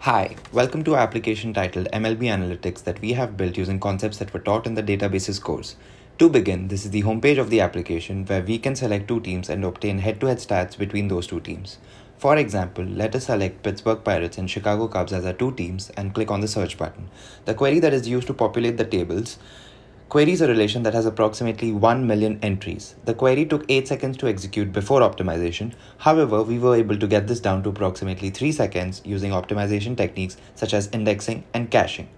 Hi, welcome to our application titled MLB Analytics that we have built using concepts that were taught in the databases course. To begin, this is the homepage of the application where we can select two teams and obtain head-to-head stats between those two teams. For example, let us select Pittsburgh Pirates and Chicago Cubs as our two teams and click on the search button. The query that is used to populate the tables queries a relation that has approximately 1 million entries. The query took 8 seconds to execute before optimization. However, we were able to get this down to approximately 3 seconds using optimization techniques such as indexing and caching.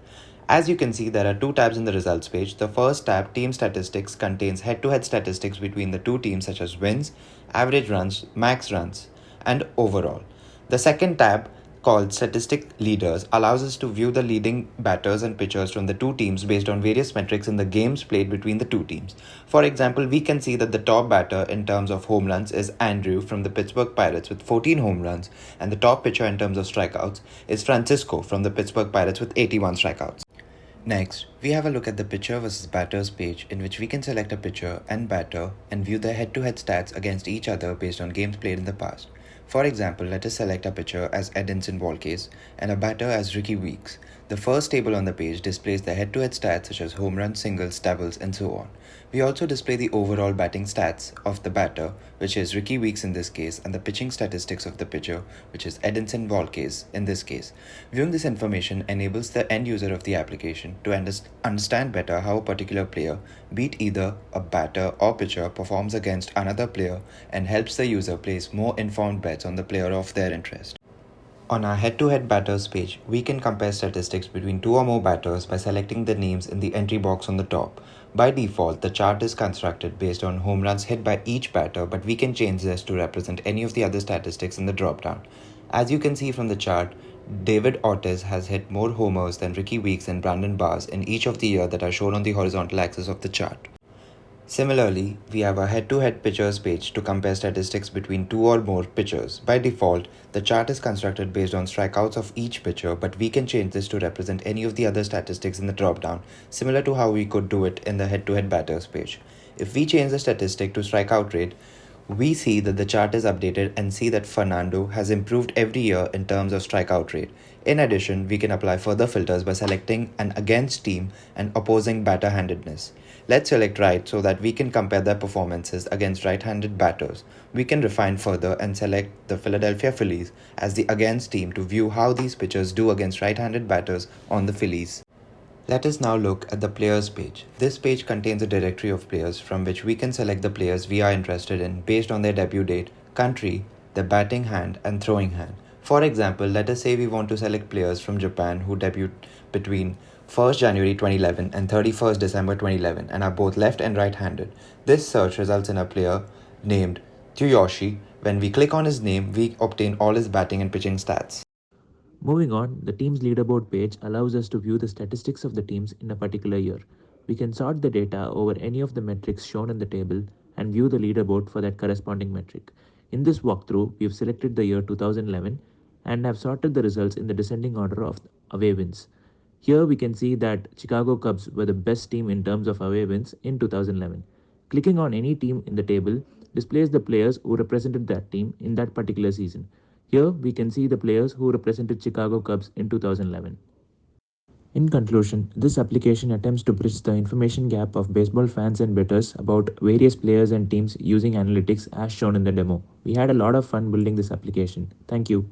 As you can see, there are two tabs in the results page. The first tab, Team Statistics, contains head-to-head statistics between the two teams such as wins, average runs, max runs, and overall. The second tab, called Statistic Leaders, allows us to view the leading batters and pitchers from the two teams based on various metrics in the games played between the two teams. For example, we can see that the top batter in terms of home runs is Andrew from the Pittsburgh Pirates with 14 home runs, and the top pitcher in terms of strikeouts is Francisco from the Pittsburgh Pirates with 81 strikeouts. Next, we have a look at the pitcher versus batters page, in which we can select a pitcher and batter and view their head-to-head stats against each other based on games played in the past. For example, let us select a pitcher as Edinson Volquez and a batter as Ricky Weeks. The first table on the page displays the head-to-head stats such as home runs, singles, doubles, and so on. We also display the overall batting stats of the batter, which is Ricky Weeks in this case, and the pitching statistics of the pitcher, which is Edinson Volquez in this case. Viewing this information enables the end user of the application to understand better how a particular player, be it either a batter or pitcher, performs against another player and helps the user place more informed bets on the player of their interest. On our head-to-head batters page, we can compare statistics between two or more batters by selecting the names in the entry box on the top. By default, the chart is constructed based on home runs hit by each batter, but we can change this to represent any of the other statistics in the dropdown. As you can see from the chart, David Ortiz has hit more homers than Ricky Weeks and Brandon Bars in each of the years that are shown on the horizontal axis of the chart. Similarly, we have a head-to-head pitchers page to compare statistics between two or more pitchers. By default, the chart is constructed based on strikeouts of each pitcher, but we can change this to represent any of the other statistics in the dropdown, similar to how we could do it in the head-to-head batters page. If we change the statistic to strikeout rate, we see that the chart is updated and see that Fernando has improved every year in terms of strikeout rate. In addition, we can apply further filters by selecting an against team and opposing batter handedness. Let's select right so that we can compare their performances against right-handed batters. We can refine further and select the Philadelphia Phillies as the against team to view how these pitchers do against right-handed batters on the Phillies. Let us now look at the players page. This page contains a directory of players from which we can select the players we are interested in based on their debut date, country, their batting hand, and throwing hand. For example, let us say we want to select players from Japan who debuted between 1st January 2011 and 31st December 2011 and are both left and right-handed. This search results in a player named Tsuyoshi. When we click on his name, we obtain all his batting and pitching stats. Moving on, the team's leaderboard page allows us to view the statistics of the teams in a particular year. We can sort the data over any of the metrics shown in the table and view the leaderboard for that corresponding metric. In this walkthrough, we have selected the year 2011 and have sorted the results in the descending order of away wins. Here we can see that Chicago Cubs were the best team in terms of away wins in 2011. Clicking on any team in the table displays the players who represented that team in that particular season. Here we can see the players who represented Chicago Cubs in 2011. In conclusion, this application attempts to bridge the information gap of baseball fans and bettors about various players and teams using analytics as shown in the demo. We had a lot of fun building this application. Thank you.